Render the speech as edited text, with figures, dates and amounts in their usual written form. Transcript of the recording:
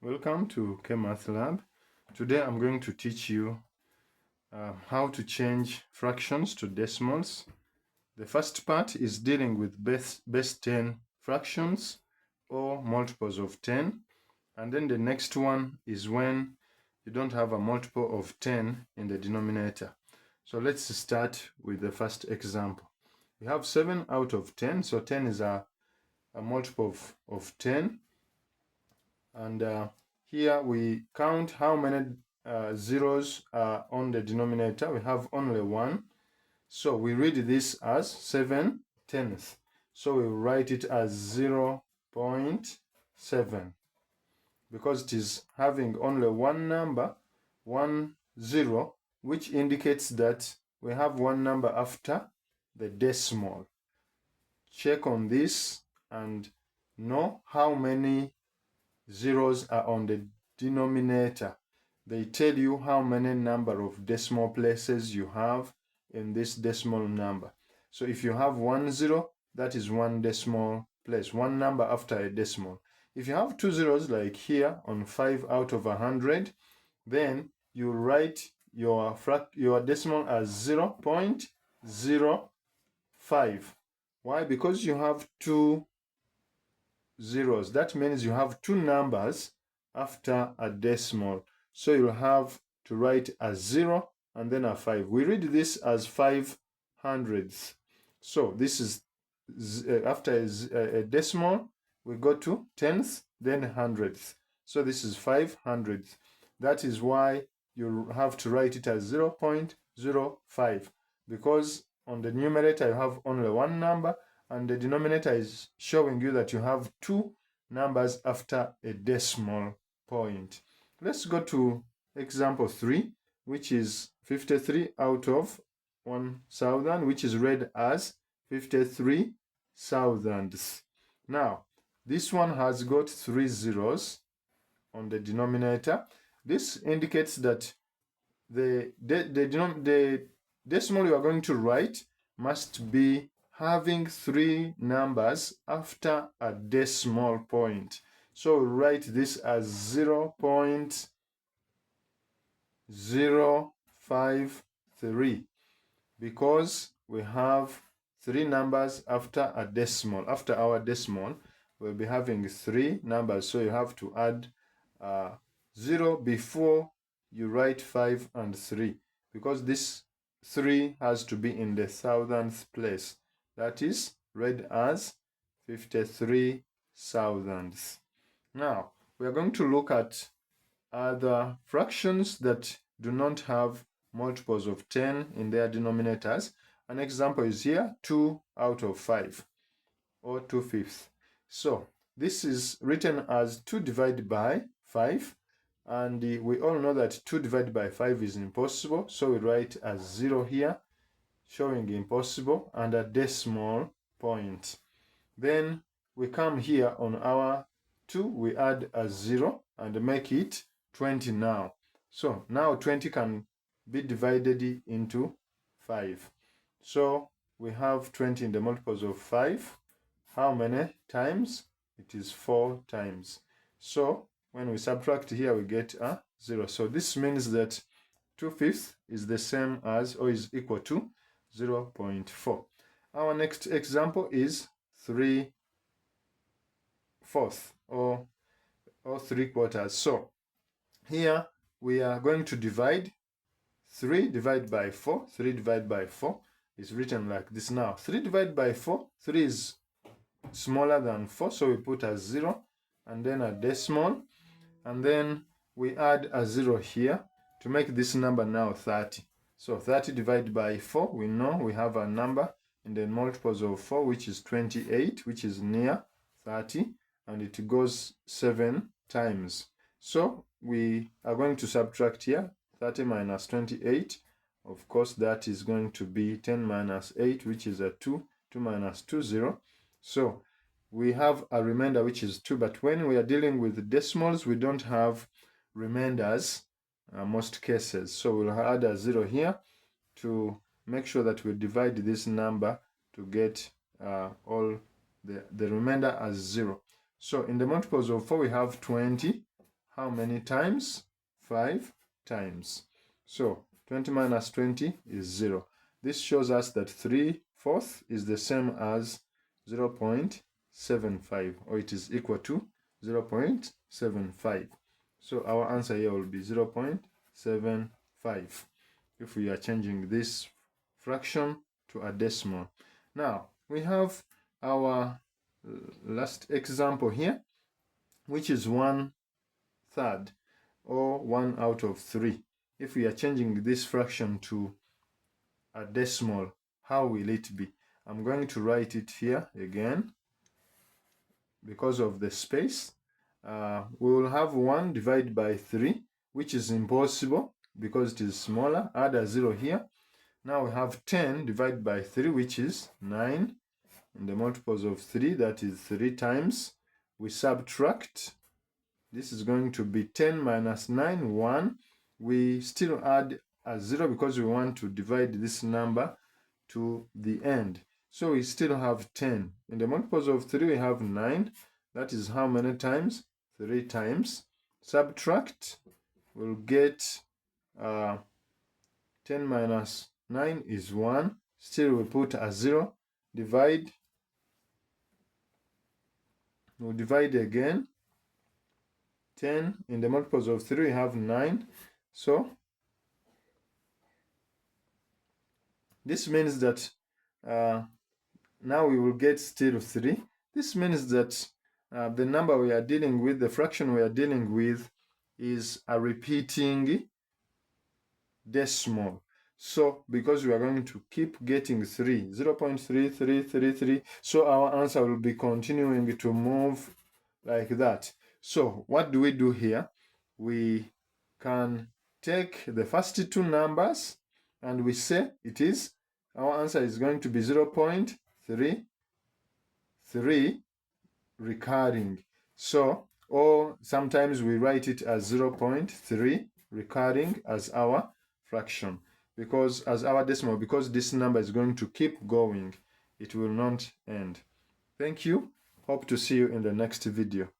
Welcome to K-Math Lab. Today I'm going to teach you how to change fractions to decimals. The first part is dealing with base 10 fractions or multiples of 10. And then the next one is when you don't have a multiple of 10 in the denominator. So let's start with the first example. We have 7 out of 10. So 10 is a multiple of 10. And here we count how many zeros are on the denominator. We have only one. So we read this as 7/10. So we write it as 0.7 because it is having only one number, 10, which indicates that we have one number after the decimal. Check on this and know how many zeros are on the denominator. They tell you how many number of decimal places you have in this decimal number. So if you have 10, that is one decimal place, one number after a decimal. If you have 2 zeros like here on 5 out of 100, then you write your decimal as 0.05. Why? Because you have 2 zeros. That means you have 2 numbers after a decimal. So you'll have to write a 0 and then a 5. We read this as 5/100. So this is after a decimal, we go to tenths, then hundredths. So this is 5/100. That is why you have to write it as 0.05, because on the numerator you have only one number, and the denominator is showing you that you have 2 numbers after a decimal point. Let's go to example 3, which is 53 out of 1000, which is read as 53 thousandths. Now, this one has got 3 zeros on the denominator. This indicates that the decimal you are going to write must be having 3 numbers after a decimal point. So write this as 0.053 because we have 3 numbers after a decimal. After our decimal, we'll be having 3 numbers. So you have to add 0 before you write 5 and 3, because this 3 has to be in the thousandth place. That is read as 53 thousandths. Now, we are going to look at other fractions that do not have multiples of 10 in their denominators. An example is here, 2 out of 5, or 2/5. So this is written as 2 divided by 5, and we all know that 2 divided by 5 is impossible, so we write as 0 here, showing impossible, and a decimal point. Then we come here on our 2, we add a 0 and make it 20 now. So now 20 can be divided into 5. So we have 20 in the multiples of 5. How many times? It is 4 times. So when we subtract here, we get a 0. So this means that 2/5 is the same as, or is equal to, 0.4. Our next example is 3/4 or 3/4. So here we are going to divide 3 divided by 4. 3 divided by 4 is written like this. Now 3 divided by 4, 3 is smaller than 4, so we put a 0 and then a decimal, and then we add a 0 here to make this number now 30. So 30 divided by 4, we know we have a number in the multiples of 4, which is 28, which is near 30, and it goes 7 times. So we are going to subtract here 30 minus 28. Of course, that is going to be 10 minus 8, which is a 2. 2 minus 2, 0. So we have a remainder, which is 2. But when we are dealing with decimals, we don't have remainders most cases. So we'll add a 0 here to make sure that we divide this number to get all the remainder as 0. So in the multiples of 4, we have 20. how many times? 5 times. So 20 minus 20 is 0. This shows us that 3/4 is the same as 0.75, or it is equal to 0.75. So our answer here will be 0.75 if we are changing this fraction to a decimal. Now, we have our last example here, which is 1/3, or 1 out of 3. If we are changing this fraction to a decimal, how will it be? I'm going to write it here again because of the space. We will have 1 divided by 3, which is impossible because it is smaller. Add a 0 here. Now we have 10 divided by 3, which is 9. And the multiples of 3, that is 3 times. We subtract. This is going to be 10 minus 9, 1. We still add a 0 because we want to divide this number to the end. So we still have 10. In the multiples of 3, we have 9. That is how many times? 3 times. Subtract. We'll get 10 minus 9 is 1. Still we put a 0. Divide. We'll divide again. 10. In the multiples of 3, we have 9. So this means that now we will get still 3. This means that the number we are dealing with, the fraction we are dealing with, is a repeating decimal. So because we are going to keep getting 3, 0.3333, so our answer will be continuing to move like that. So what do we do here? We can take the first two numbers and we say it is, our answer is going to be 0.33 recurring. So, or sometimes we write it as 0.3 recurring as our fraction, because as our decimal, because this number is going to keep going, it will not end. Thank you. Hope to see you in the next video.